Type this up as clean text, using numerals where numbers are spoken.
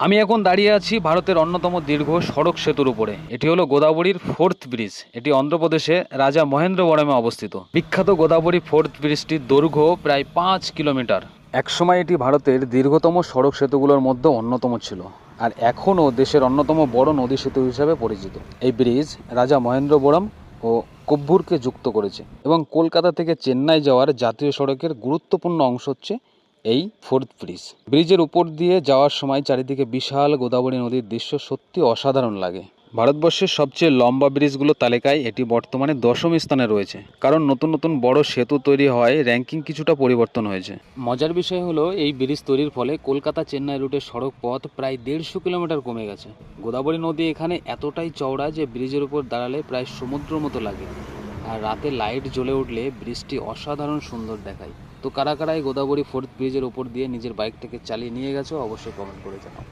আমি এখন দাঁড়িয়ে আছি ভারতের অন্যতম দীর্ঘ সড়ক সেতুর উপরে। এটি হলো গোদাবরীর ফোর্থ ব্রিজ। এটি অন্ধ্রপ্রদেশে রাজা মহেন্দ্রবরমে অবস্থিত। বিখ্যাত গোদাবরী ফোর্থ ব্রিজটির দৈর্ঘ্য প্রায় 5 কিলোমিটার। একসময় এটি ভারতের দীর্ঘতম সড়ক সেতুগুলোর মধ্যে অন্যতম ছিল, আর এখনও দেশের অন্যতম বড় নদী সেতু হিসাবে পরিচিত। এই ব্রিজ রাজা মহেন্দ্রবরম ও কব্বুরকে যুক্ত করেছে এবং কলকাতা থেকে চেন্নাই যাওয়ার জাতীয় সড়কের গুরুত্বপূর্ণ অংশ হচ্ছে এই ফোর্থ ব্রিজ। ব্রিজের উপর দিয়ে যাওয়ার সময় চারিদিকে বিশাল গোদাবরী নদীর দৃশ্য সত্যি অসাধারণ লাগে। ভারতবর্ষের সবচেয়ে লম্বা ব্রিজগুলোর তালিকায় এটি বর্তমানে 10ম স্থানে রয়েছে, কারণ নতুন নতুন বড় সেতু তৈরি হওয়ায় র্যাঙ্কিং কিছুটা পরিবর্তন হয়েছে। মজার বিষয় হলো এই ব্রিজ তৈরির ফলে কলকাতা চেন্নাই রুটের সড়ক পথ প্রায় 150 কিলোমিটার কমে গেছে। গোদাবরী নদী এখানে এতটাই চওড়া যে ব্রিজের উপর দাঁড়ালে প্রায় সমুদ্র মতো লাগে, আর রাতে লাইট জ্বলে উঠলে ব্রিজটি অসাধারণ সুন্দর দেখায়। তো কারা কারা এই গোদাবরী ফোর্থ ব্রিজের ওপর দিয়ে নিজের বাইকটাকে চালিয়ে নিয়ে গেছো অবশ্যই কমেন্ট করে জানাও।